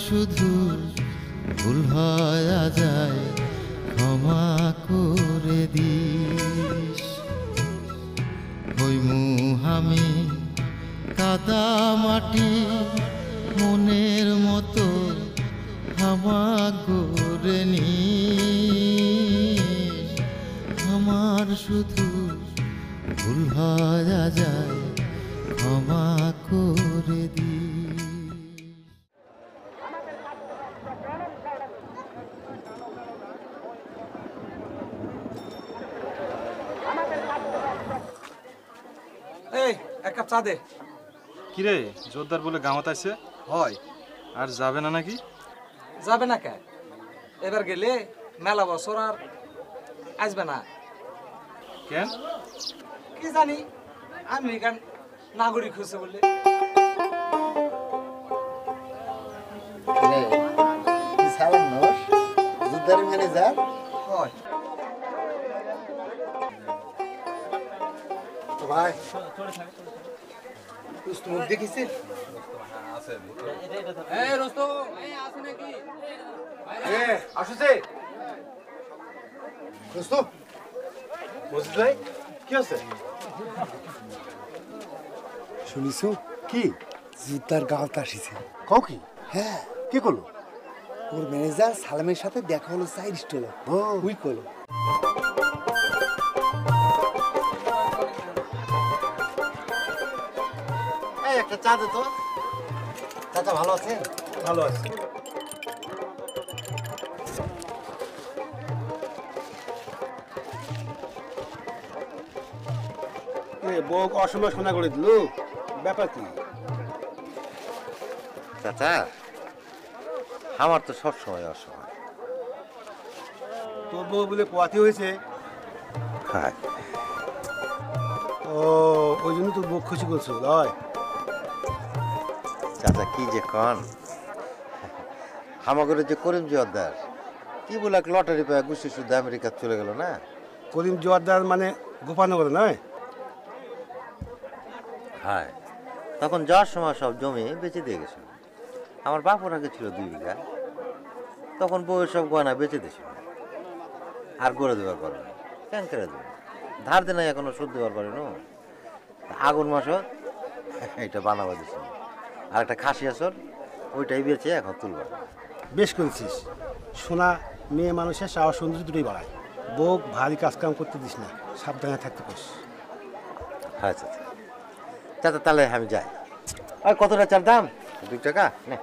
শুধু ভুল হয়ে যায় ক্ষমা করে দিস। হইমু আমি কাদা মাটি মনের মতো ক্ষমা করে নিস। আমার শুধু ভুল হয়ে যায় ক্ষমা করে দিস। এই এক কাপ চা দে। কিরে জোরদার বলে গামাত আছে হয় আর যাবে না নাকি? যাবে না কে? এবার গেলে মেলা বছর আর আসবে না। কেন? কি জানি, আমেরিকান নাগরিক হয়েছে বলে। ম্যানেজার হয় ভাই মুখ দেখিস শুনিছো কি জুতার গাঁত আসিছে। কও কি? হ্যাঁ, কি করলো? ওর ম্যানেজার সালামের সাথে দেখা হলো সাইড স্টোরে। ও উই করলো। এই একটা চা দে তো। চাচা ভালো আছেন? ভালো আছে। বউ অসময় শোনা করে দিল, ব্যাপার কি? চাচা আমার তো সবসময় অসময়। তোর বউ বলে পোয়াতি হয়েছে। হ্যাঁ ও ওই জন্য তোর বউ খুশি করছো লয়? চাচা কি যে কন, হামাগরে যে করিম জোয়ারদার কি বলে এক লটারি পায় গুছি শুদ্ধ আমেরিকা চলে গেল না। করিম জোয়ারদার মানে গোপালনগর নয়? হ্যাঁ, তখন যাওয়ার সময় সব জমি বেচে দিয়ে গেছিল। আমার বাপর আগে ছিল 2 বিঘা, তখন বউয়ের সব গয়না বেচে দিয়েছিল। আর গড়ে দেওয়ার পারে না, কেন করে দেবো, ধার দেনা এখনো শোধ দেওয়ার পারে না। আগুন মাসত এটা বানাবা দিছিল, আর একটা খাসি আসর ওইটাই বেচে এখন তুলবার। বেশ করেছিস। সোনা মেয়ে মানুষের সাহস সৌন্দর্য দুটোই বাড়ায়। বউ ভারী কাজকাম করতে দিস না, সাবধানে থাকতে পারিস। হ্যাঁ চাচা, চাচা তাহলে আমি যাই। আর কতটা চার দাম? 2 টাকা নে।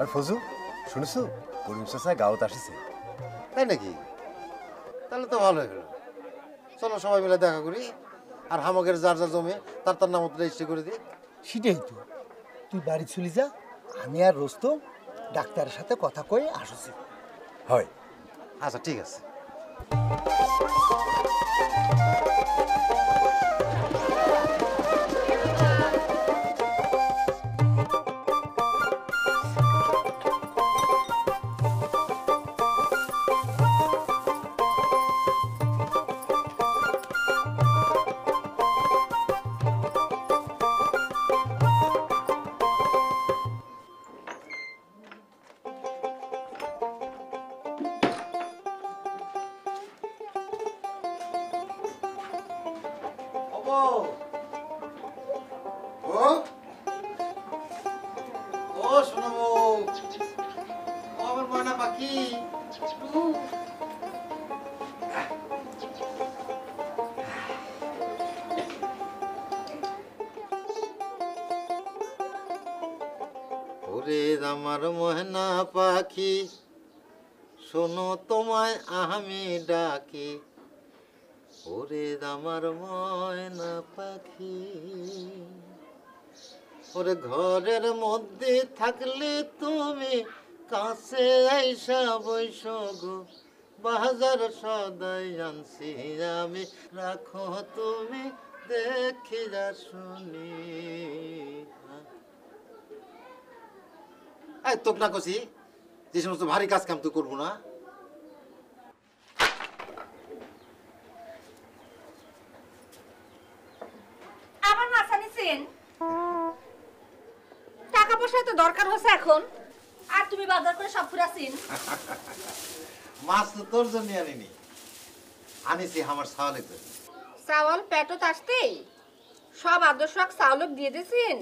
আর ফজু শুনেছো, করিম চাচা গাঁৱত আসিছে। তাই নাকি? তাহলে তো ভালো হয়ে গেল। চলো সবাই মিলে দেখা করি, আর হামাকের যার যার জমি তার তার নাম রেজিস্ট্রি করে দিই। সেটাই তো, তুই বাড়ি চলে যা, আমি আর রোস্তম ডাক্তারের সাথে কথা কয়ে আসছি। হয় আচ্ছা ঠিক আছে। ও শোনাবো, আমার ময়না পাখি। ওরে আমার ময়না পাখি, শোনো তোমায় আমি ডাকি, ওরে আমার ময়না পাখি, ওরে ঘরের মধ্যে থাকলে তুমি কাছে আইসা বৈশ গো, বাজার সদাই আনছি আমি, রাখো তুমি দেখি যা শুনি। এই তোক না কছি যে সমস্ত ভারী কাজ কাম তুই করবো না। আমার মাথা নিছেন, টাকা পয়সা তো দরকার হচ্ছে এখন, আর তুমি বাজার করে সব ফুরাছিন। মাছ তো তোর জন্য আনিনি, আনিছি আমার ছাওয়ালের জন্য। চাওয়াল পেটত আসতেই সব আদর্শ চাউলক দিয়ে দিয়েছেন।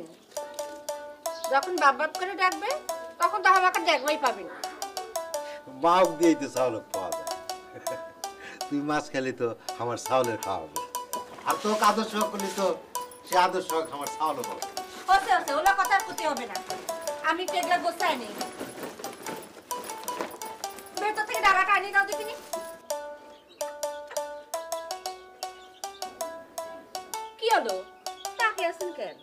যখন বাপ বাপ করে ডাকবে তখন তো আমাকে দেখবাই পাবেন। বাপ দিয়েই তো ছাওয়ালক পাওয়া যায়। তুই মাছ খেলি তো আমার ছাওয়ালের খাওয়াবে, আর তোকে আদর্শ করলি তো সে আদর্শ আমার ছাওয়ালও পাবে। হচ্ছে হচ্ছে, ওলা কথা আর করতে হবে না, আমি টেগলা গোছাই নেই। ভেতর থেকে ডালাটা আনি দাও দেখিনি। কি হলো, তাকিয়ে আছেন কেন?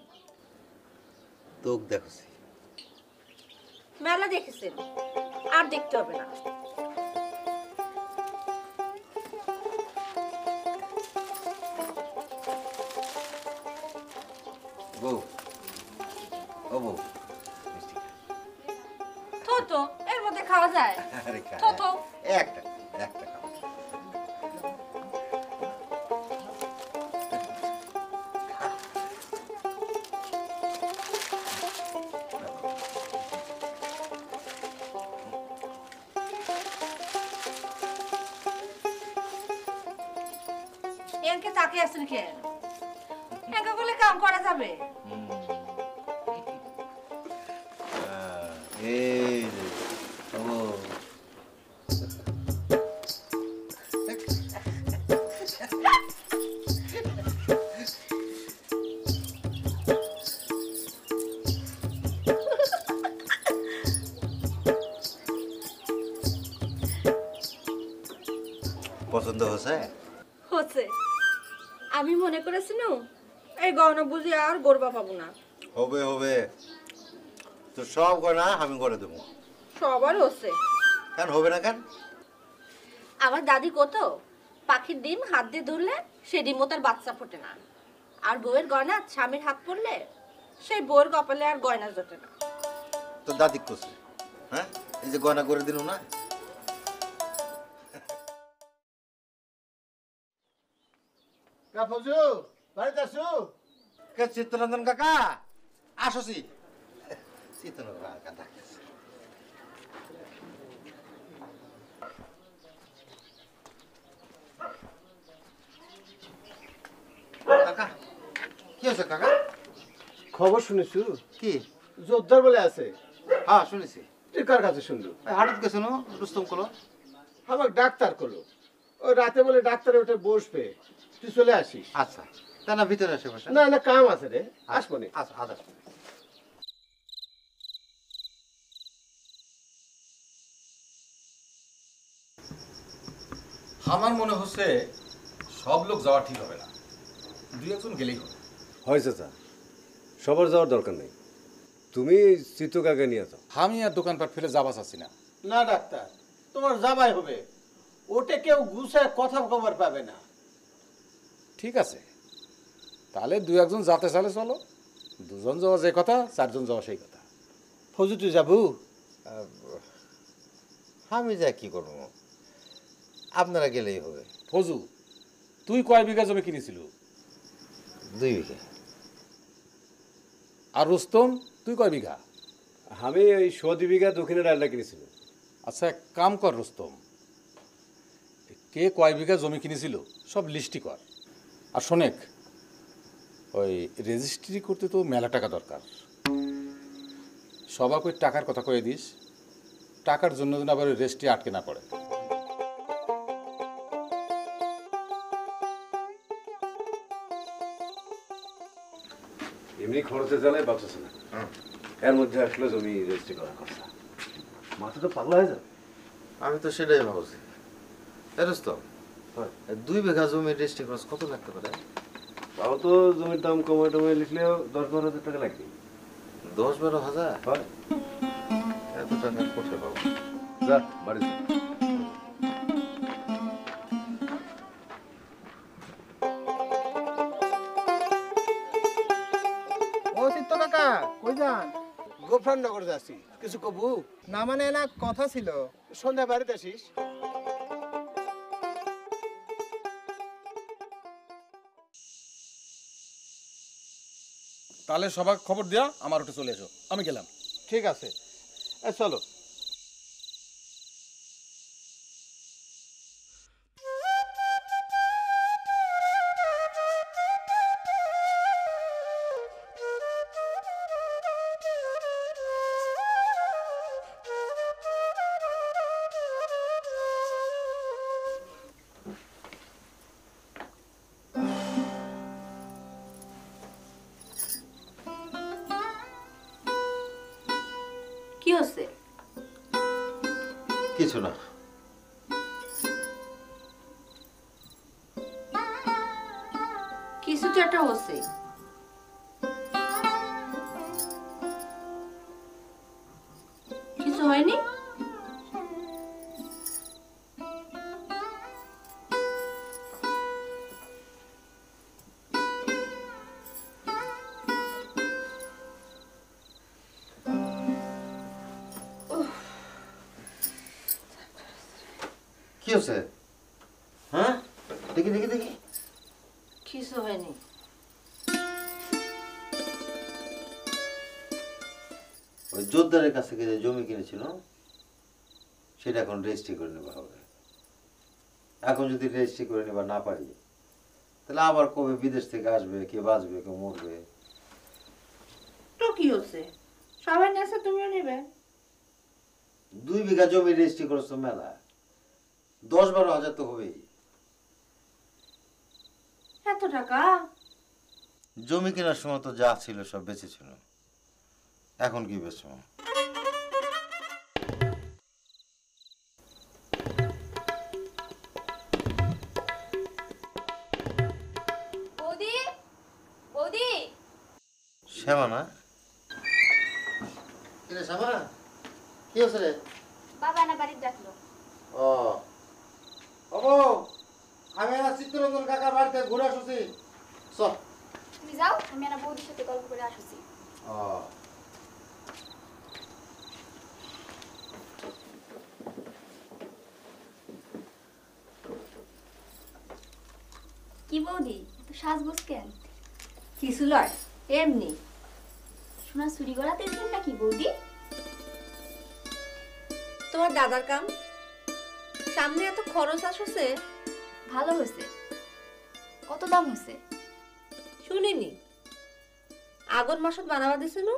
তোক দেখছি মেলা দেখেছেন, আর দেখতে হবে না। বউ, ও বউ, মিষ্টি খা। থো তো, এর মধ্যে খাওয়া যায়? আরে খা, থো থো। একটা একটা খাও। এনকে তাকিয়ে আছেন কেন? এনকে বলে কাম করা যাবে? এই যে, ও পছন্দ হয়েছে? হচ্ছে। আমি মনে করেছিল এই গহনা বুঝি আর গড়বা পাবো না। হবে হবে, তো সব গয়না আমি করে দেবো। সবার হচ্ছে। কেন হবে না কেন? আমার দাদি কত, পাখির ডিম হাত দিয়ে ধরলে সেই ডিমও তার বাচ্চা ফোটে না, আর বউয়ের গয়না স্বামীর হাত পড়লে সেই বউয়ের কপালে আর গয়না জোটে না। তো দাদি করছে, হ্যাঁ এই যে গয়না করে দিল না। ফজু বাড়িতে আসো। কে চিত্তরঞ্জন কাকা? আসছি। চিত্তরঞ্জন কাকা ডাকতেছে। কাকা কি হয়েছে কাকা? খবর শুনেছু কি? জোরদার বলে আছে। হ্যাঁ শুনেছি। তুই কার কাছে শুনলু? হাটত গেছে না রুস্তম কলো। আমাকে ডাক্তার করলো, ওই রাতে বলে ডাক্তারে উঠে বসবে, তুই চলে আসিস। আচ্ছা তা না ভিতরে আসে বসে। না না কাম আছে রে, আসবো নি। আচ্ছা আচ্ছা। আমার মনে হচ্ছে সব লোক যাওয়া ঠিক হবে না, দুই একজন গেলেই হবে। হয়েছে স্যার, সবার যাওয়ার দরকার নেই, তুমি চিত্তকাকে নিয়ে যাও। আমি আর দোকানপাট ফেলে যাবা চাচ্ছি না। না ডাক্তার, তোমার যাবাই হবে, ওটা কেউ গুছায় কথা খবর পাবে না। ঠিক আছে, তাহলে দুই একজন যাতে চালে চলো, দুজন যাওয়া যে কথা, চারজন যাওয়া সেই কথা। ফজু তুই যাবু? আমি যা কি করবো, আপনারা গেলেই হবে। ফজু, তুই কয় বিঘা জমি কিনেছিল? 2 বিঘা। আর রুস্তম তুই কয় বিঘা? আমি ওই 100 বিঘা দক্ষিণের আড্ডা কিনেছিল। আচ্ছা এক কাম কর রুস্তম, কে কয় বিঘা জমি কিনেছিল সব লিস্টি কর। আর শোনেক, ওই রেজিস্ট্রি করতে তো মেলা টাকা দরকার, সবাক ওই টাকার কথা কয়ে দিস, টাকার জন্য যেন আবার ওই রেজিস্ট্রি আটকে না পড়ে। এমনি খরচে জ্বালায় বাঁচছে না, এর মধ্যে আসলে জমি রেজিস্ট্রি করার কথা, মাথা তো পাগলা হয়ে যাবে। আমি তো সেটাই ভাবছি। তো 2 বিঘা জমি রেজিস্ট্রি খরচ কত লাগতে পারে? তাও তো জমির দাম কমায় টমায় লিখলেও 10-12 হাজার টাকা লাগবে। 10-12 হাজার? হয়। এত টাকা কোথায় পাবো? যা বাড়ি যা। ও চিত্ত কাকা কই যান? গোফরাননগর যাচ্ছি, কিছু কবু? না মানে না কথা ছিল, সন্ধ্যা বাড়িতে আসিস। তাহলে সবাই খবর দিয়া আমার ওটা চলে এসো, আমি গেলাম। ঠিক আছে, চলো। কি হচ্ছে? কিছু না। কিছু তো একটা হচ্ছে। কিছু হয়নি? কি হচ্ছে? হ্যাঁ, দেখি দেখি দেখি। কিছু হয়নি। ওই জোরদারের কাছ থেকে যে জমি কিনেছিল সেটা এখন রেজিস্ট্রি করে নেওয়া হবে। এখন যদি রেজিস্ট্রি করে নেবা না পারি তাহলে আবার কবে বিদেশ থেকে আসবে, কে বাঁচবে কে মরবে। তো কি হচ্ছে? সবাই নেছে, তুমিও নেবে। 2 বিঘা জমি রেজিস্ট্রি করেছো মেলা, 10-12 হাজার তো হবেই। এত টাকা? জমি কেনার সময় তো যা ছিল সব বেঁচেছিল, এখন কি বেচবো? বৌদি, বৌদি, শ্যামা না? কি রে শ্যামা, কি হচ্ছে রে? বাবা না বাড়ির ডাকলো। ও বাবু, আমি আমার চিত্তরঞ্জন কাকার বাড়িতে ঘুরে আসছি। চল। তুমি যাও, আমি না বৌদির সাথে গল্প করে আসছি। ও কি বৌদি, তো সাজগোজ কেন? কিছু লয়, এমনি। সোনা চুরি করাতে নাকি বৌদি? তোমার দাদার কাম, সামনে এত খরচ আসছে। ভালো হয়েছে। কত দাম হয়েছে? শুনিনি, আগন মাসত বানাবা দিছিল,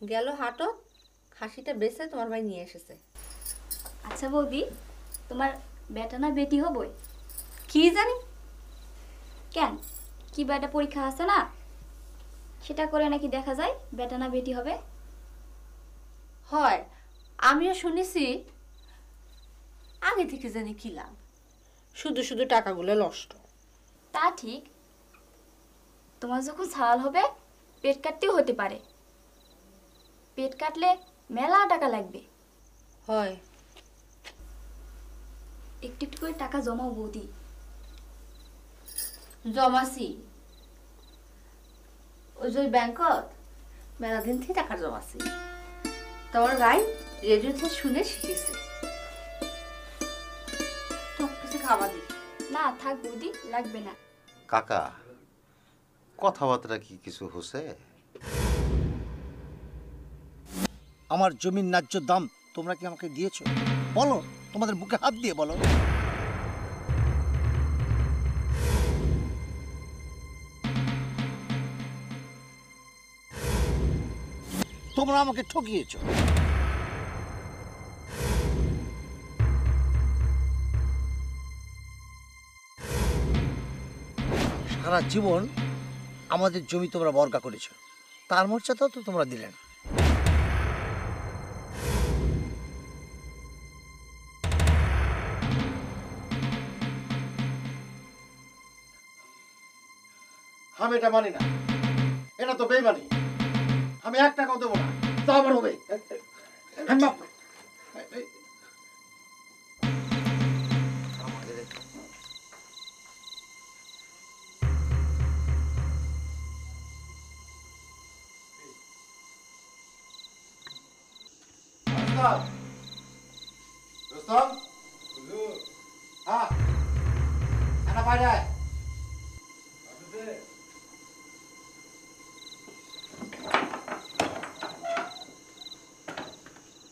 গেল হাটত খাসিটা বেচে তোমার ভাই নিয়ে এসেছে। আচ্ছা বৌদি, তোমার বেটা না বেটি হবই? কি জানি। কেন, কি বেটা পরীক্ষা আছে না, সেটা করে নাকি দেখা যায় বেটা না বেটি হবে? হয়, আমিও শুনেছি। আগে থেকে জানি কি লাভ, শুধু শুধু টাকাগুলো নষ্ট। তা ঠিক, তোমার যখন ছাল হবে পেট কাটতেও হতে পারে। পেট কাটলে মেলা টাকা লাগবে। হয়, একটু একটু করে টাকা জমাও বৌদি। জমাছি, ওই যে ব্যাংকত মেলা দিন থেকে টাকা জমাছি। তোমার ভাই রেডিওতে শুনে শিখেছে। তো কিছু খাওয়া দি। না থাক বৌদি, লাগবে না। কাকা, কথাবার্তা কি কিছু হচ্ছে? আমার জমির ন্যায্য দাম তোমরা কি আমাকে দিয়েছো? বলো, তোমাদের বুকে হাত দিয়ে বলো। তোমরা আমাকে ঠকিয়েছো। সারা জীবন আমাদের জমি তোমরা বর্গা করেছো, তার মর্যাদাও তো তোমরা দিলে না। আমি এটা মানি না, এটা তো বেইমানি। আমি 1 টাকাও দেবো না, তা আমার হবে। আমি মাফ করো। রুস্তম, হ্যাঁ, এনা বাইরে আয়।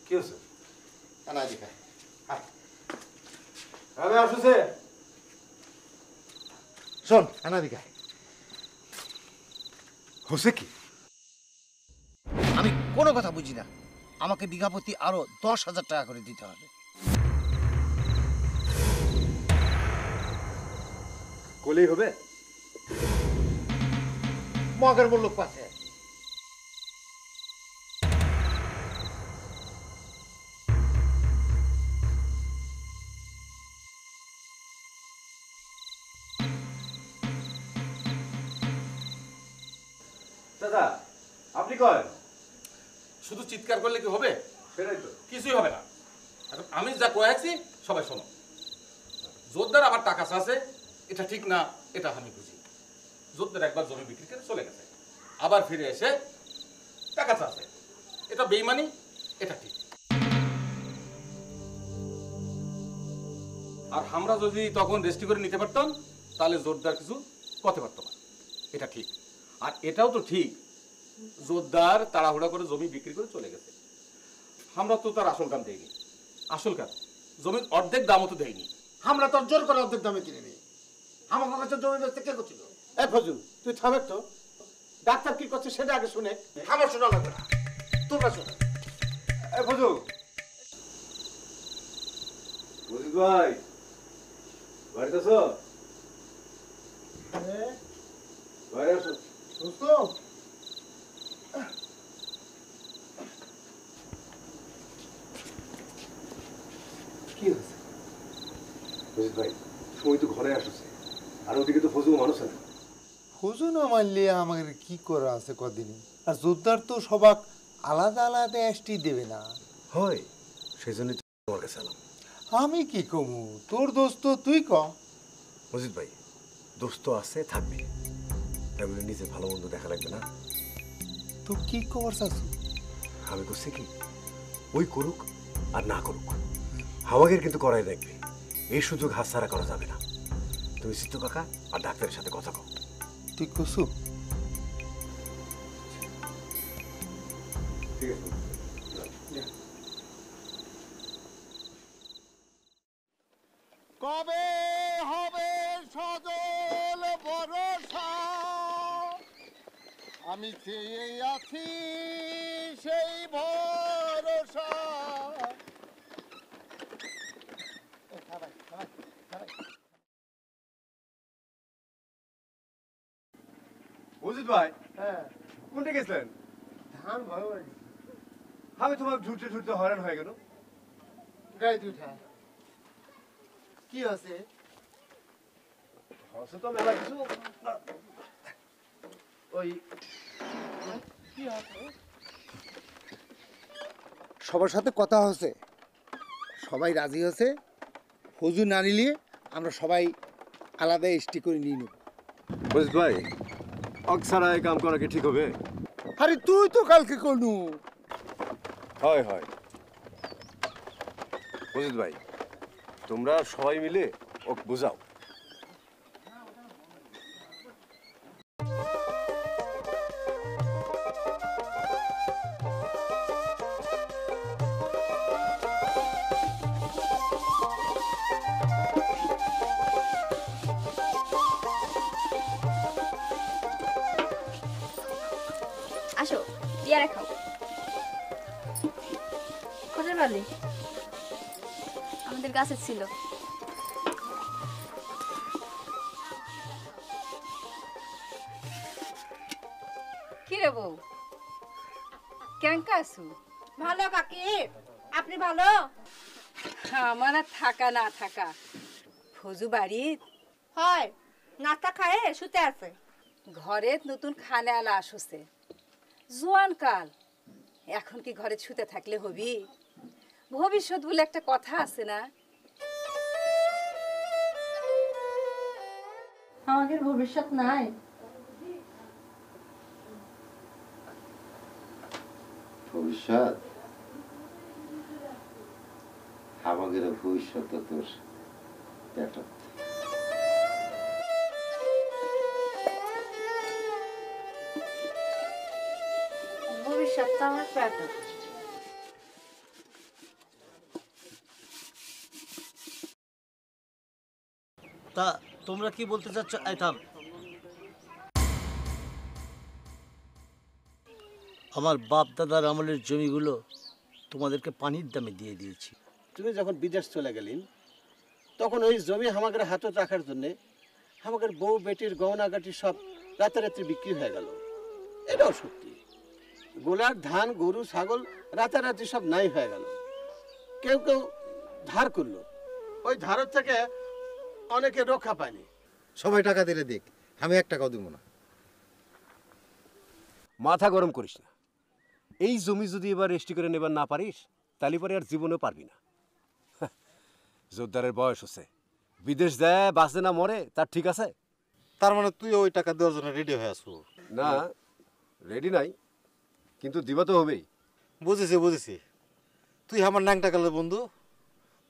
কি হচ্ছে? এনা এদিকে আয়। আমি আসছে। শোন, এনা এদিকে আয়। হচ্ছে কি? আমি কোনো কথা বুঝি না, আমাকে বিঘা প্রতি আরো 10,000 টাকা করে দিতে হবে। কলেই হবে? মগের মূল্য পাচ্ছে। দাদা আপনি কয়? শুধু চিৎকার করলে কি হবে? সেটাই তো। কিছুই হবে না। এখন আমি যা কয়েছি সবাই শোনো। জোরদার আবার টাকা চাচ্ছে, এটা ঠিক না, এটা আমি বুঝি। জোরদার একবার জমি বিক্রি করে চলে গেছে, আবার ফিরে এসে টাকা চাচ্ছে, এটা বেইমানি, এটা ঠিক। আর আমরা যদি তখন রেজিস্ট্রি করে নিতে পারতাম তাহলে জোরদার কিছু করতে পারতাম না, এটা ঠিক। আর এটাও তো ঠিক, জোরদার তাড়াহুড়া করে জমি বিক্রি করে চলে গেছে। আমরা তো তার আসল দাম দেইনি। আসল কাজ জমির অর্ধেক দামও তো দেয়নি। আমরা তো জোর করে অর্ধেক দামে কিনে নিই। আমার কাছে জমি বেচতে কে করছিল? এ ফজু, তুই থাম একটু। ডাক্তার কি করছে সেটা আগে শুনে। আমার শোনা লাগবে না, তোমরা শোনো। এই ফজু, মজিদ ভাই বাড়িতে আছো? বাইরে আসো। রুস্তম, কি হয়েছে? মজিদ ভাই সময় তো ঘরে আসছে, আর ওদিকে তো ফজু মানুষ না। ফজু না মানলে আমাদের কি করা আছে কদিনই। আর জোরদার তো সবাক আলাদা আলাদা এসটি দেবে না। হয়, সেই জন্যই তোমার কাছে এলাম। আমি কি কমু, তোর দোস্ত তুই ক। মজিদ ভাই দোস্ত আছে, থাকবে, তাই বলে নিজের ভালো মন্দ দেখা লাগবে না। তো কি কর চাচু? আমি করছি কি, ওই করুক আর না করুক, আমাদের কিন্তু করাই দেখবে। এই সুযোগ হাতছাড়া করা যাবে না। তুমি চিত্ত কাকা আর ডাক্তারের সাথে কথা কও। তুই কসু? ঠিক আছে। কবে হবে সজল ভরসা, আমি চেয়ে আছি সেই ভরসা। মজিদ ভাই হ্যাঁ, কোনটা গেছিলেন? ধান ভালো আমি তোমার ঝুটে ঝুটতে হয়রান হয়ে গেল। গাই দুটা কি আছে? হসে তো মেলা কিছু। ওই কি আছে? সবার সাথে কথা হচ্ছে, সবাই রাজি হচ্ছে। ফজু না নিলে আমরা সবাই আলাদা এসটি করে নিয়ে নেব। মজিদ ভাই অক্সারা এই কাম করা কি ঠিক হবে? আরে তুই তো কালকে করনু। হয় হয় মজিদ ভাই, তোমরা সবাই মিলে ওকে বুঝাও। আসো, পেয়ারা খাও। কোথায় পারলি? আমাদের গাছের ছিল। কি রে বউ, কেঙ্কা আছো? ভালো কাকি, আপনি ভালো? আমার আর থাকা না থাকা, ফজু বাড়ি হয়, নাস্তা খায় শুতে আছে। ঘরে নতুন খানে আলা আসছে জোয়ান কাল এখন কি ঘরে ছুতে থাকলে হবি ভবিষ্যৎ বলে একটা কথা আছে না আমাদের ভবিষ্যৎ নাই ভবিষ্যৎ আমাদের ভবিষ্যৎ তো তোর পেটত। ভবিষ্যৎটা আমার পেটত। তা তোমরা কি বলতে চাচ্ছ? এই থাম। আমার বাপ দাদার আমলের জমিগুলো তোমাদেরকে পানির দামে দিয়ে দিয়েছি। তুমি যখন বিদেশ চলে গেলেন তখন ওই জমি আমাদের হাতে রাখার জন্যে আমাদের বউ বেটির গহনাগাটি সব রাতারাতি বিক্রি হয়ে গেল। এটাও সত্যি। গোলার ধান গরু ছাগল রাতারাতি সব নাই হয়ে গেল। কেউ কেউ ধার করলো, ওই ধারের থেকে অনেকে রক্ষা পায়নি। সবাই টাকা দিলে দেখ, আমি 1 টাকাও দিব না। মাথা গরম করিস না। এই জমি যদি এবার রেজিস্ট্রি করে নেবার না পারিস তাহলে পরে আর জীবনেও পারবি না। জোরদারের বয়স হচ্ছে, বিদেশ যায় বাঁচে না মরে তার ঠিক আছে। তার মানে তুই ওই টাকা দেওয়ার জন্য রেডি হয়ে আসবো? না, রেডি নাই, কিন্তু দিবা তো হবেই। বুঝেছি বুঝেছি, তুই আমার ন্যাংটা কালের বন্ধু,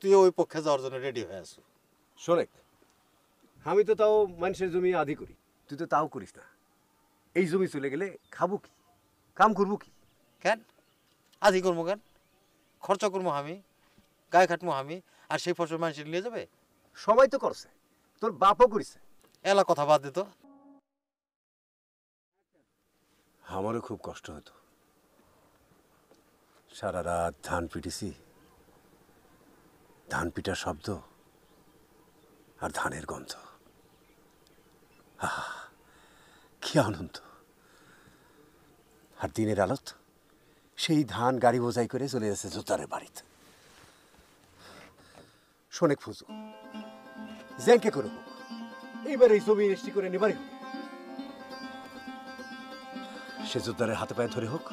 তুই ওই পক্ষে যাওয়ার জন্য রেডি হয়ে আসু। শোনেক, আমি তো তাও মানুষের জমি আধি করি, তুই তো তাও করিস না। এই জমি চলে গেলে খাবো কি, কাম করবো কি? কেন আধি করবো কেন? খরচা করবো আমি, গায়ে খাটবো আমি, আর সেই ফসল মানুষের নিয়ে যাবে? সবাই তো করছে, তোর বাপও করিছে। এলা কথা বাদ দিত। আমারও খুব কষ্ট হতো, সারা রাত ধান পিটেছি, ধান পিটার শব্দ আর ধানের গন্ধ, আহা কি আনন্দ। আর দিনের আলোত সেই ধান গাড়ি বোঝাই করে চলে যাচ্ছে জোতারের বাড়িতে। শোনেক ফুজু, জ্যাংকে করে হোক এইবার এই জমি রেজিস্ট্রি করে নেবারই হোক, সে জোরদারের হাতে পায়ে ধরে হোক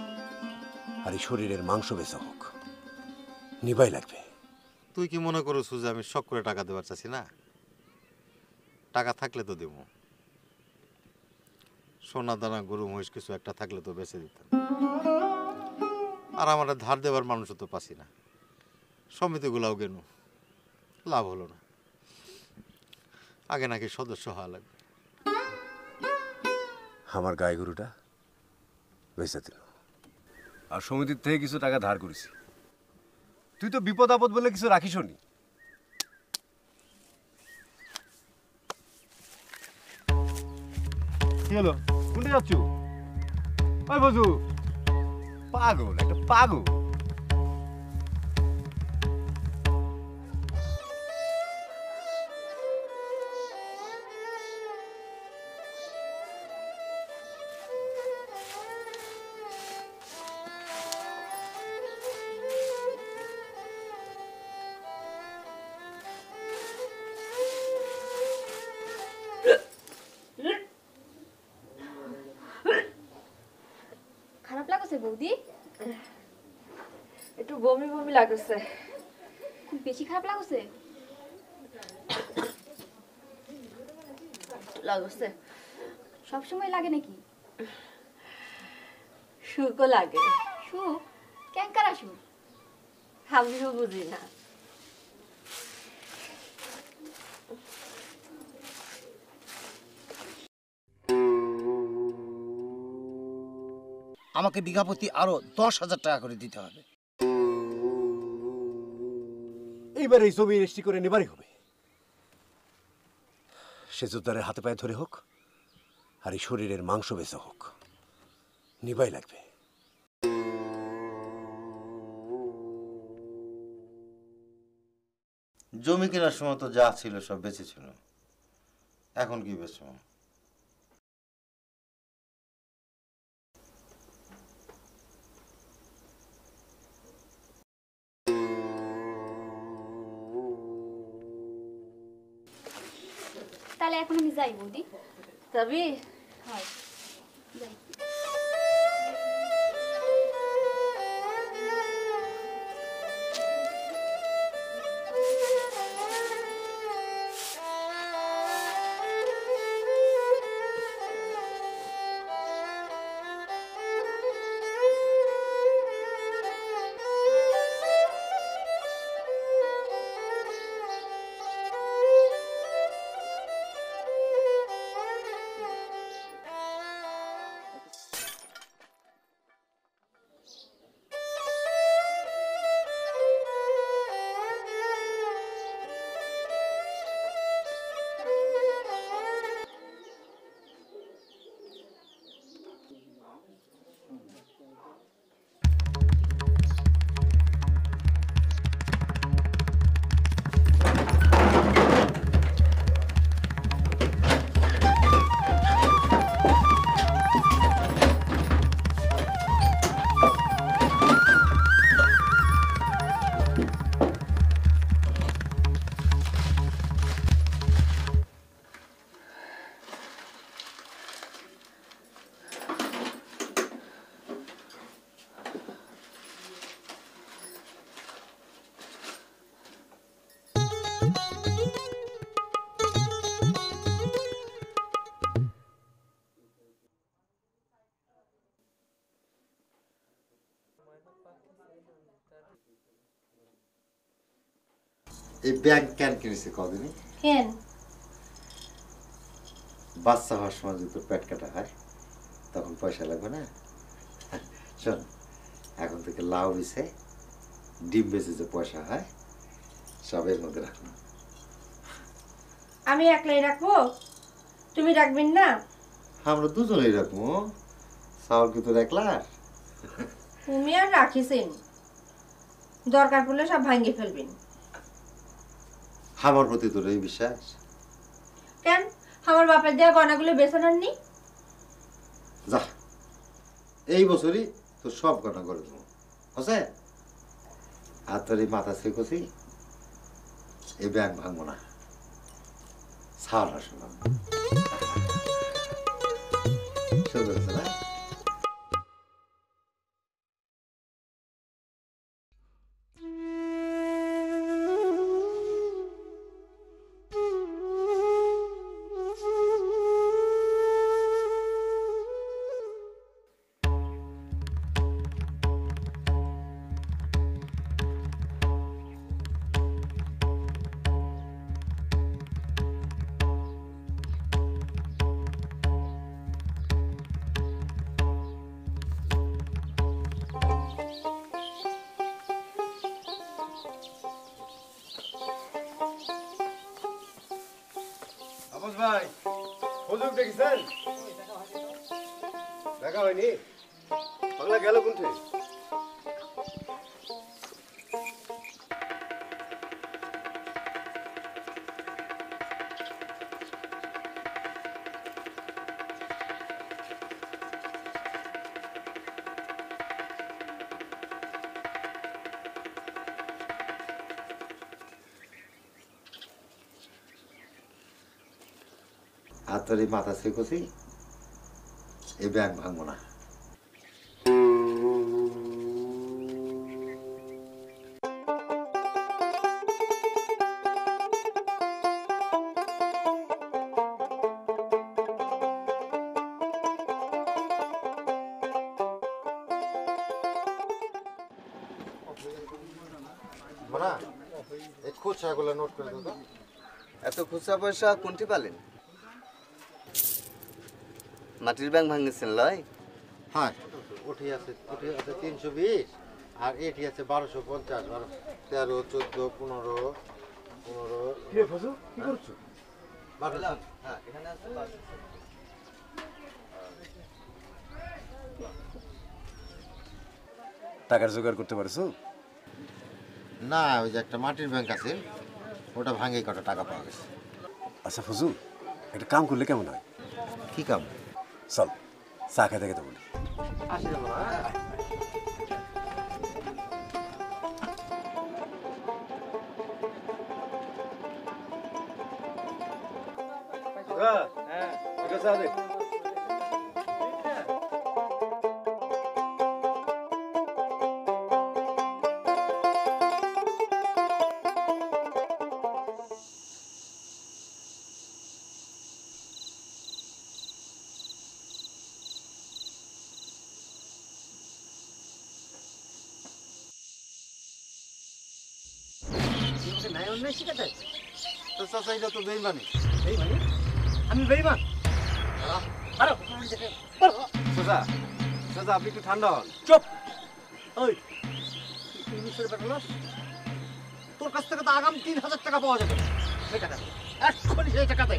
আর এই শরীরের মাংস বেচা হোক, নিবাই লাগবে। তুই কি মনে করো যে আমি শখ করে টাকা দেওয়ার চাচ্ছি না? টাকা থাকলে তো দেবো, সোনা দানা গরু মহিষ কিছু একটা থাকলে তো বেঁচে দিতাম। আর আমার ধার দেওয়ার মানুষও তো পাচ্ছি না, সমিতিগুলাও গেল, লাভ হলো না। আগে নাকি সদস্য হওয়া লাগবে। আমার গায়ে গরুটা বেঁচে দিল, আর সমিতির থেকে কিছু টাকা ধার করেছি। তুই তো বিপদ আপদ বলে কিছু রাখিস নি। কি হলো, কোনটা যাচ্ছ? ওই বজু, পাগল একটা পাগল। খারাপ লাগছে বৌদি? একটু বমি বমি লাগছে। খুব বেশি খারাপ লাগছে? লাগছে। সবসময় লাগে নাকি? সুখও লাগে। সুখ? ক্যাঙ্কারা সুখ? আমিও বুঝি না। আমাকে বিঘা প্রতি আরো 10,000 টাকা করে দিতে হবে। এইবার এই জমি রেজিস্ট্রি করে নেবারই হবে, সে জোরদারের হাতে পায়ে ধরে হোক আর এই শরীরের মাংস বেচা হোক, নিবাই লাগবে। জমি কেনার সময় তো যা ছিল সব বেঁচেছিল, এখন কি বেচবো? তাহলে এখন আমি যাই বৌদি। তবে হয় যাই। এই ব্যাগ কেন কিনেছে কদিনই? কেন? বাচ্চা হওয়ার সময় যদি তোর পেট কাটা হয় তখন পয়সা লাগবে না। শোন, এখন থেকে লাউ বেছে ডিম বেচে যে পয়সা হয় সবের মধ্যে রাখলাম। আমি একলাই রাখবো, তুমি রাখবেন না? আমরা দুজনেই রাখবো। চাউল কি তোর একলার? তুমি আর রাখিছেন, দরকার পড়লে সব ভাঙিয়ে ফেলবেন। আমার প্রতি তোর এই বিশ্বাস? কেন, আমার বাপের দেওয়া গয়নাগুলো বেছে নেননি? যা, এই বছরই তোর সব গয়না করে দেবো। হচ্ছে আর তোর এই মাথা শেখছি এই ব্যাংক ভাঙবো না, ছাড় আসলাম। সুন্দর আছে না? আবাস ভাই, হুজুর দেখেছেন? দেখা হয়নি? পাগলা গেল কোনঠে? আর তোর এই মাথা শেখছি এই ব্যাংক ভাঙবো না। মানা, এই খুচরাগুলো নোট করে দেবো। এত খুচরা পয়সা কোনটি পালেন? মাটির ব্যাংক ভাঙিয়েছেন লয়? হ্যাঁ, ওটি আছে 320 আর এটি আছে 1250, 13, 14, 15, 15। কি রে ফজু, কি করছো? হ্যাঁ, এখানে আছে। টাকার জোগাড় করতে পারছো? না, ওই যে একটা মাটির ব্যাংক আছে ওটা ভাঙে কটা টাকা পাওয়া গেছে। আচ্ছা ফজু, একটা কাম করলে কেমন হয়? কি কাম? চল চা খেতে খেতে বলি। হ্যাঁ, তোমাকে ন্যায় অন্যায় শিখাতে? তো চাচা এটা তো বেইমানি। বেইমানি? আমি বেইমান? আরে চাচা চাচা আপনি একটু ঠান্ডা হন। চুপ! ওই তুই মিশরে বেটালাস? তোর কাছ থেকে তো আগাম 3000 টাকা পাওয়া যাবে। সেই টাকা দে। এক্ষুনি সেই টাকা দে।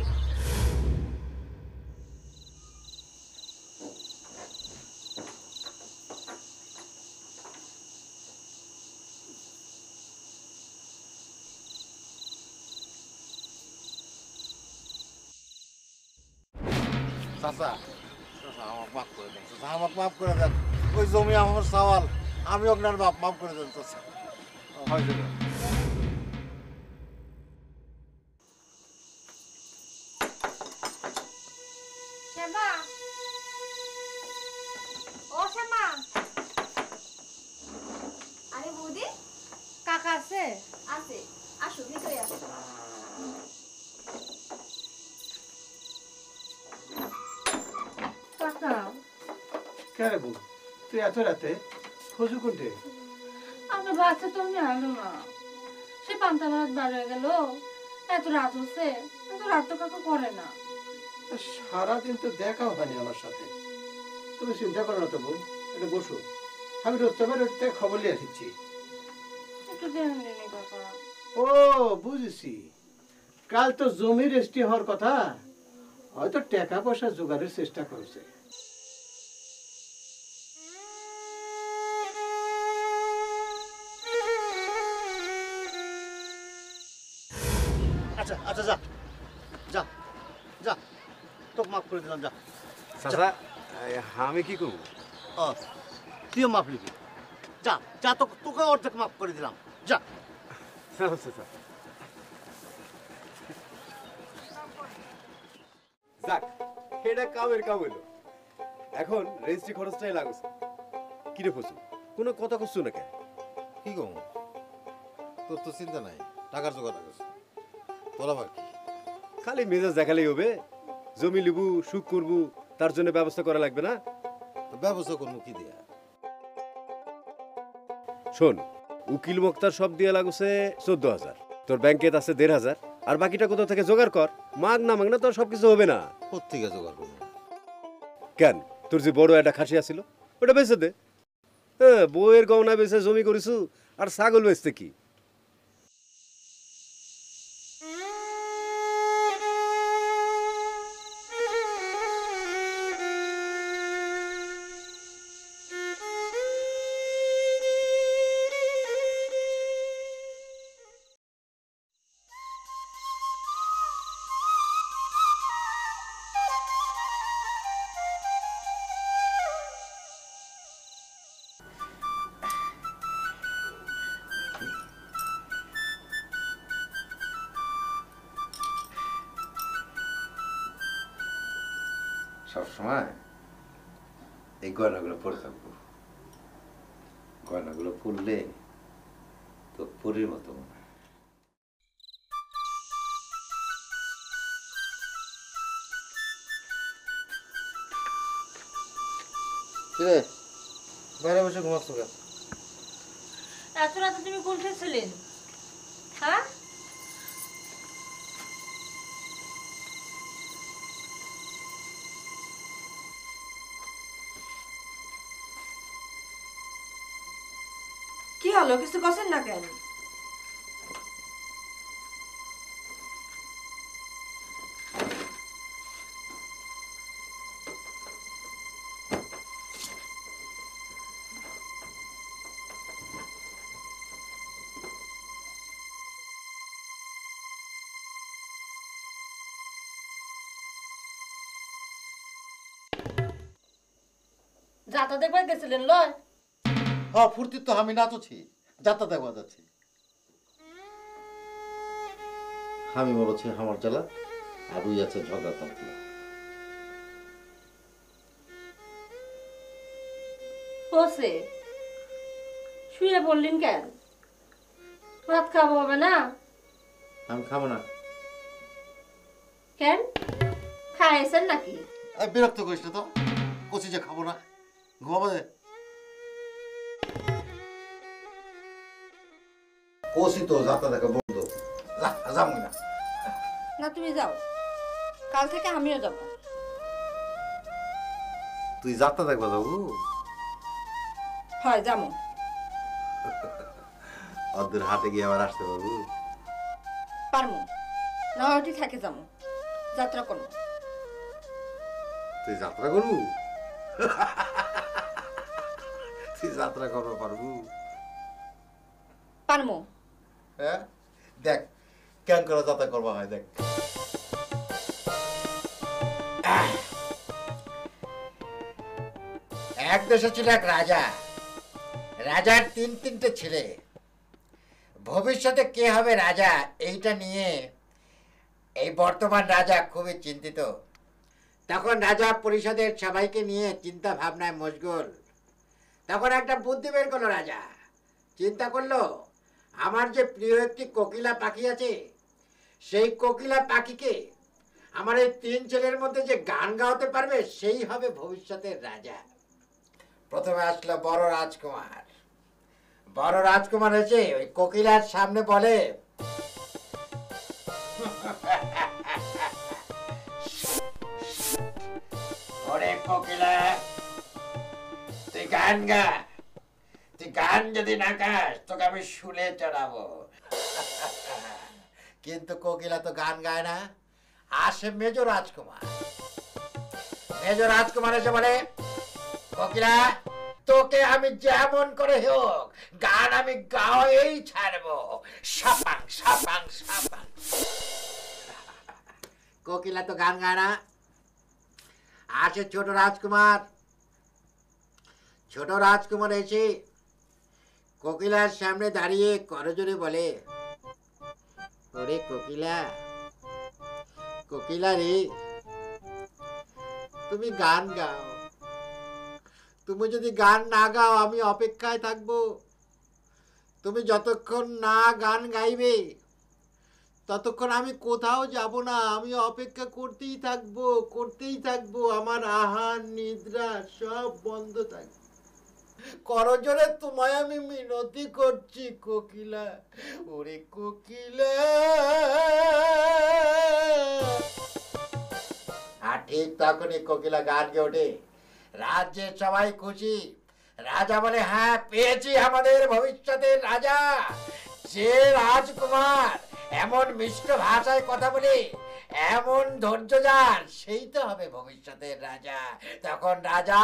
চাচা চাচা আমাকে মাফ করে দেন, চাচা আমাকে মাফ করে দেন। ওই জমি আমার সওয়াল, আমি আপনার বাপ, মাফ করে দেন চাচা। হয়েছে না? শ্যামা, ও শ্যামা, আরে বৌদি কাকা আছে? আছে, আসো ভিতরে আসো। কাকা, কে রে বউ, তুই এত রাতে খোঁজু কোনটে? আমার বাচ্চা তো আমি আলো না, সে পান্তা ভাত বার হয়ে গেল। এত রাত হচ্ছে, এত রাত তো কাকা করে না। সারাদিন তো দেখাও হয়নি আমার সাথে। তুমি চিন্তা করো না তো বউ, এটা বসো, আমি রোজটাবার ওটা খবর নিয়ে আসছি। একটু ধ্যান দিনি কাকা। ও বুঝেছি, কাল তো জমি রেজিস্ট্রি হওয়ার কথা, হয়তো টাকা পয়সা জোগাড়ের চেষ্টা করছে। আচ্ছা আচ্ছা, যা যা যা, তোকে মাফ করে দিলাম, যা। চাচা আমি কি করবো? ও, তুইও মাফ নিবি। যা যা, তোকে অর্ধেক মাফ করে দিলাম, যা। চাচা যাক, এটা কামের কাম হইলো। এখন রেজিস্ট্রি খরচটাই লাগছে। কিরে ফসু, কোনো কথা করছো না কেন? কি কম, তোর তো চিন্তা নাই, টাকার জোগাড় আছে। তোর আবার কি? খালি মেজাজ দেখালেই হবে? জমি লিবু, সুখ করবু, তার জন্য ব্যবস্থা করা লাগবে না? তো ব্যবস্থা করবো কি দিয়া? শোন, উকিল মোক্তার সব দিয়ে লাগছে 14,000, তোর ব্যাংকে আছে 1,500, আর বাকিটা কোথা থেকে জোগাড় কর। মাগ না তোর সবকিছু হবে না। কোত্থেকে জোগাড় করবো? কেন, তোর যে বড় একটা খাসি আছিল ওটা বেচে দে। হ্যাঁ, বউয়ের গহনা বেচে জমি করিছু, আর ছাগল বেচতে কি? সবসময় এই গয়নাগুলো পরে থাকবো। গয়নাগুলো পরলে তো পরীর মতো মনে হয়। কিরে, বাইরে বসে ঘুমাচ্ছ কেন? এত রাতে তুমি কোথায় ছিলেন? হ্যাঁ, কি হলো, কিছু কছেন না কেন? যাতা দেখবার গেছিলেন লয়? হ্যাঁ, ফুর্তির তো আমি নাচছি, যাত্রা দেখবা যাচ্ছি। আমি বলছি আমার জ্বালা, আর ওই আছে ঝগড়া তন্ত্র। বসে শুয়ে পড়লেন কেন? ভাত খাবো হবে না? আমি খাবো না। কেন, খাইছেন নাকি? বিরক্ত করিস না তো, কচি যে খাবো না, ঘুমাবো দে। কচি তো যাত্রা দেখা বন্ধ। যাবো না। না তুমি যাও, কাল থেকে আমিও যাব। তুই যাত্রা দেখবা যাবো? হয় যাবো। অর্ধের হাটে গিয়ে আবার আসতে পারবো? পারমু, নয়টি থাকে যাবো, যাত্রা করবো। তুই যাত্রা করবো? তুই যাত্রা করবো পারবো? পারমু। হ্যাঁ দেখ কেন করে যাত্রা করবা হয় দেখ। এক দেশে ছিল এক রাজা, রাজার তিনটে ছেলে। ভবিষ্যতে কে হবে রাজা এইটা নিয়ে এই বর্তমান রাজা খুবই চিন্তিত। তখন রাজা পরিষদের সবাইকে নিয়ে চিন্তা ভাবনায় মশগুল। তখন একটা বুদ্ধি বের করলো রাজা, চিন্তা করলো আমার যে প্রিয় একটি কোকিলা পাখি আছে, সেই কোকিলা পাখিকে আমার এই তিন ছেলের মধ্যে যে গান গাওয়াতে পারবে সেই হবে ভবিষ্যতের রাজা। প্রথমে আসলো বড় রাজকুমার। বড় রাজকুমার এসে ওই কোকিলার সামনে বলে, ওরে কোকিলা, তুই গান গা। তুই গান যদি না গাস তোকে আমি শুলে চড়াবো। কিন্তু কোকিলা তো গান গায় না। আসে মেজ রাজকুমার। মেজ রাজকুমার এসে বলে, কোকিলা তোকে আমি যেমন করে হোক গান আমি গাওয়াই ছাড়বো। সাপাং সাপাং সাপাং। কোকিলা তো গান গায় না। আসে ছোট রাজকুমার। ছোট রাজকুমার এসে কোকিলার সামনে দাঁড়িয়ে করজোরে বলে, ওরে কোকিলা, কোকিলা রে, তুমি গান গাও। তুমি যদি গান না গাও আমি অপেক্ষায় থাকবো। তুমি যতক্ষণ না গান গাইবে ততক্ষণ আমি কোথাও যাব না। আমি অপেক্ষা করতেই থাকবো, করতেই থাকবো। আমার আহার নিদ্রা সব বন্ধ থাকবে। করজোরে তোমায় আমি মিনতি করছি কোকিলা, ওরে কোকিলা। আর ঠিক তখনই কোকিলা গান গেয়ে ওঠে। রাজ্যের সবাই খুশি। রাজা বলে, হ্যাঁ পেয়েছি আমাদের ভবিষ্যতের রাজা। যে রাজকুমার এমন মিষ্ট ভাষায় কথা বলে, এমন ধৈর্য যার, সেই তো হবে ভবিষ্যতের রাজা। তখন রাজা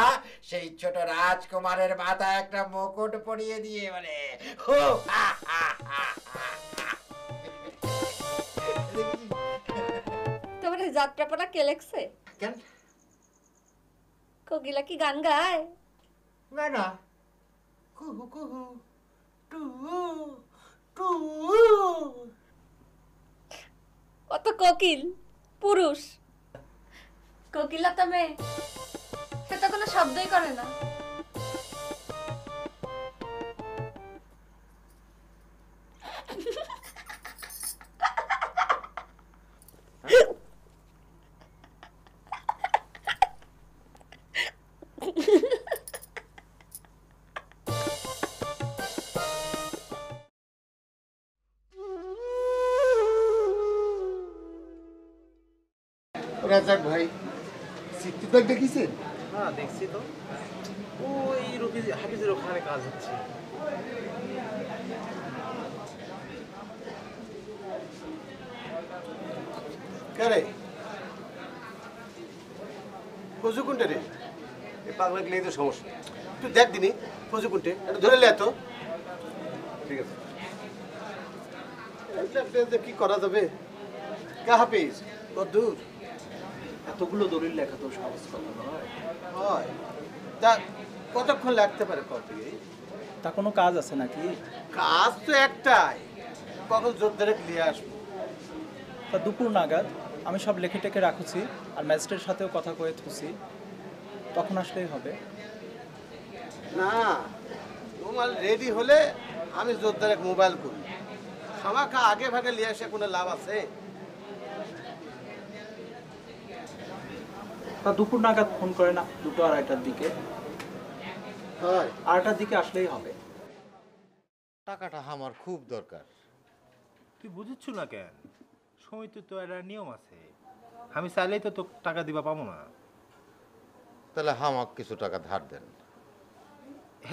সেই ছোট রাজকুমারের মাথায় একটা মুকুট পরিয়ে দিয়ে বলে, হো হা হা হা হা। তোমার যাত্রাপালা কে লেখছে? কেন? কোকিলা কি গান গায়? না না, কুহু কুহু টু টু। কত কোকিল পুরুষ, কোকিলা তো মেয়ে, সে তো কোনো শব্দই করে না। রাজাক ভাই, সিক্তি ব্যাগ দেখিছেন? হ্যাঁ দেখছি তো, ওই হাফিজের ওখানে কাজ হচ্ছে। কে ফজু কোনটা রে? এই পাগলা গেলেই তো সমস্যা। তুই দেখ দিনি ফজু কোনটে, একটু ধরে লে তো। ঠিক আছে, এইটা কি করা যাবে? কে হাফিজ কত দূর? এতগুলো দলিল লেখা তো সহজ কথা নয়। হয় তা কতক্ষণ লাগতে পারে কপি? তা কোনো কাজ আছে নাকি? কাজ তো একটাই, কখন জোরদারে নিয়ে আসবো। তা দুপুর নাগাদ আমি সব লেখে টেকে রাখুছি, আর ম্যাজিস্ট্রেটের সাথেও কথা কয়ে থুছি, তখন আসলেই হবে। না, তোমার রেডি হলে আমি জোরদারে মোবাইল করি। খামাখা আগে ভাগে নিয়ে আসে কোনো লাভ আছে? তা দুপুর নাগাদ ফোন করে না, 2-2:30টার দিকে। হয় 8টার দিকে আসলেই হবে। টাকাটা আমার খুব দরকার। তুই বুঝিচ্ছ না কেন? সমিতির তো একটা নিয়ম আছে, আমি চাইলেই তো তোকে টাকা দিবা পাবো না। তাহলে আমাকে কিছু টাকা ধার দেন।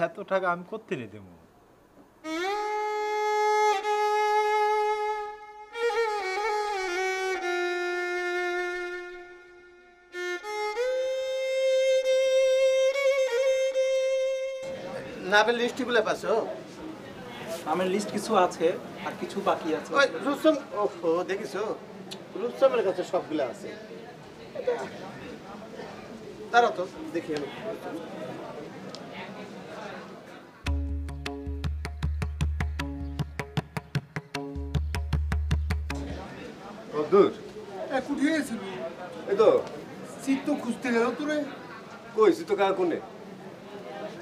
এত টাকা আমি করতে নি দেবো? নামের লিস্ট গুলো পাছো? নামের লিস্ট কিছু আছে আর কিছু বাকি আছে। ওই রুস্তম, ওহো দেখিছো রুস্তমের কাছে সবগুলো আছে। তারা তো দেখি আমি। দূর কোথায় গেছিল? এই তো সিট তো খুঁজতে গেল তোরে। কই সিত কার কোনে?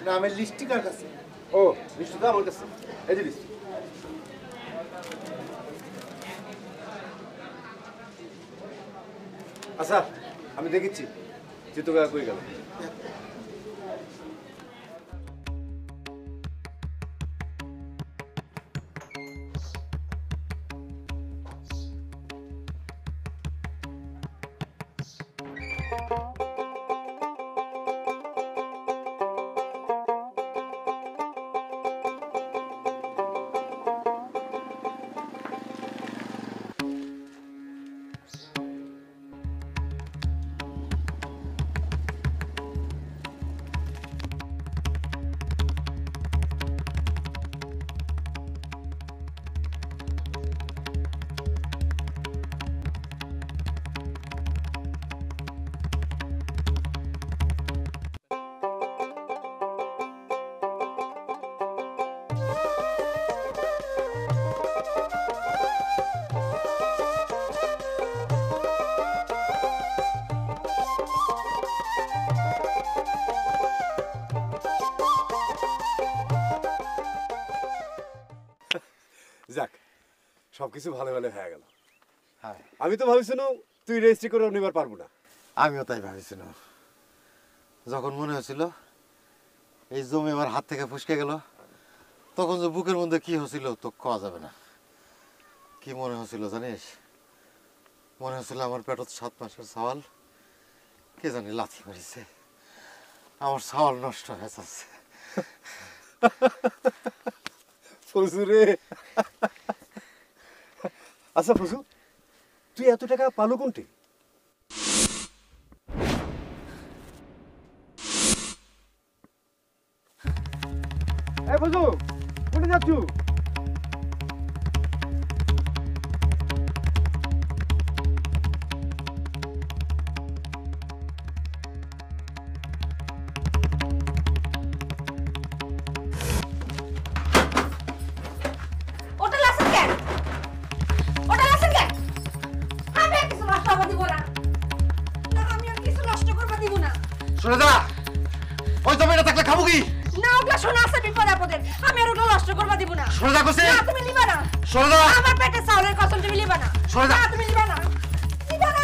নামের লিস্টটি কার কাছে? ও লিস্ট তো আমার কাছে, এই যে লিস্ট। আচ্ছা আমি দেখেছি চিত্ত কাকা কই গেল। যাক সবকিছু ভালো ভালো হয়ে গেল। হ্যাঁ আমি তো ভাবছিলাম তুই রেজিস্ট্রি করে নিবার পারবো না। আমিও তাই ভাবছিলাম। যখন মনে হয়েছিল এই জমি আমার হাত থেকে ফুসকে গেল, তখন যে বুকের মধ্যে কি হয়েছিল তো কওয়া যাবে না। কি মনে হয়েছিল জানিস? মনে হয়েছিল আমার পেটত 7 মাসের সওয়াল কে জানি লাথি মারিছে, আমার সওয়াল নষ্ট হয়ে যাচ্ছে। ফজু রে, আচ্ছা ফজু তুই এত টাকা পালো কোনটি? এই ফজু কোথায় যাচ্ছ? শুনে যা, ওই জমিটা থাকলে খাবো কি? না ওগুলা শোনা আছে বিপদ আপদের, আমি আর ওগুলো নষ্ট করবা দিব না। শুনে যা কইছি। না তুমি নিবা না। শুনে যা, আমার পেটে চাউলের কসম তুমি নিবা না। শুনে যা, না তুমি নিবা না, নিবা না।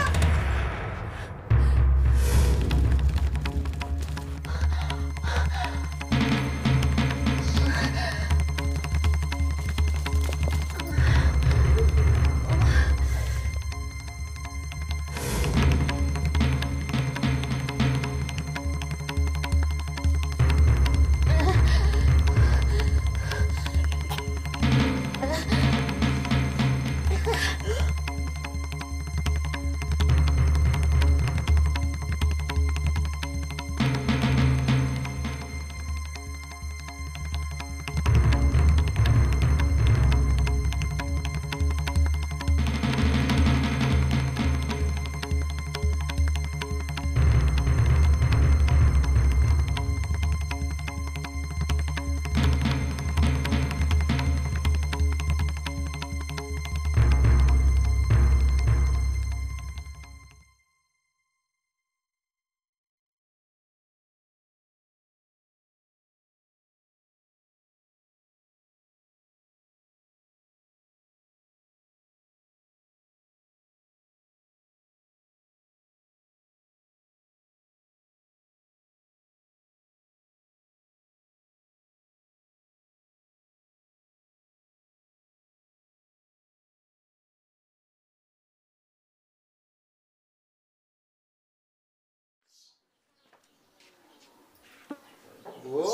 ও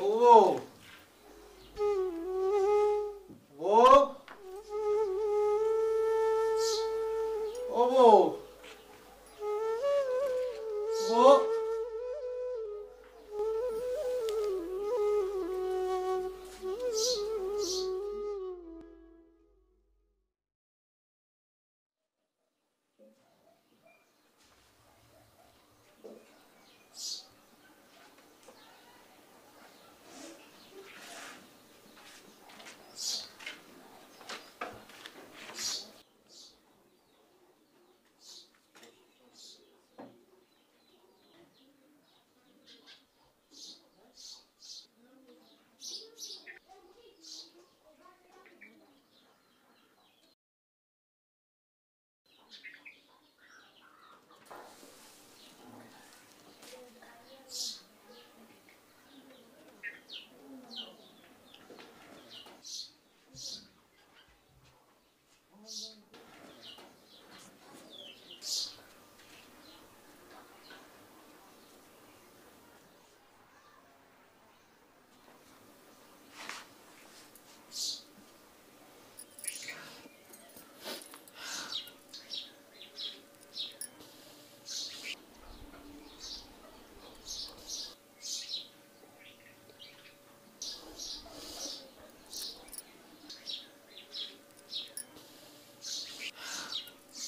ও ও ও ও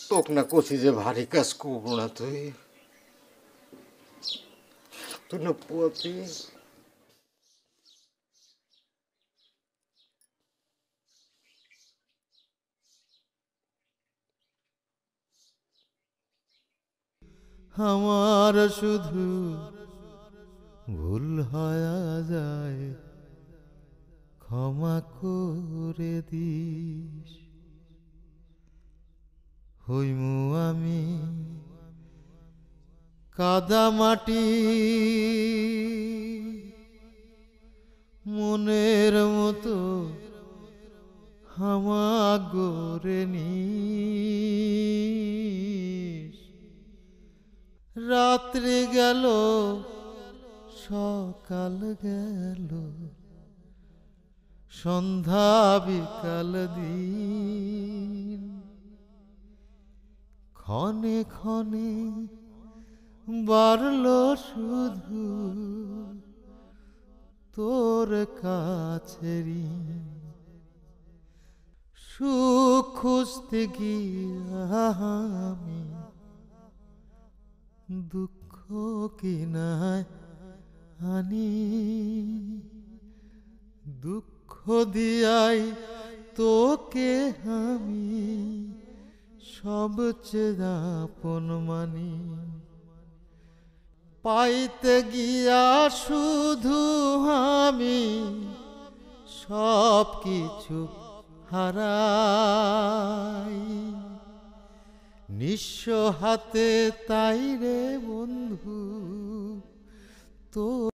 তোক না কছি যে ভারী কাজ করবো না তুই তুই না পুয়াতি আমার শুধু ভুল হয়ে যায়, ক্ষমা করে দিস। হইমু আমি কাদা মাটি, মনের মতো হামা গড়ে নিস। রাত্রি গেল সকাল গেল, সন্ধ্যা বিকাল দিন, ক্ষণে ক্ষণে বাড়ল শুধু তোর কাছে ঋণ। সুখ খুঁজতে গিয়া আমি দুঃখ কিনায় আনি, দুঃখ দিয়াই তোকে আমি সবচেয়ে আপন মানি। পাইতে গিয়া শুধু আমি সব কিছু হারাই, নিঃস্ব হাতে তাই রে বন্ধু তোর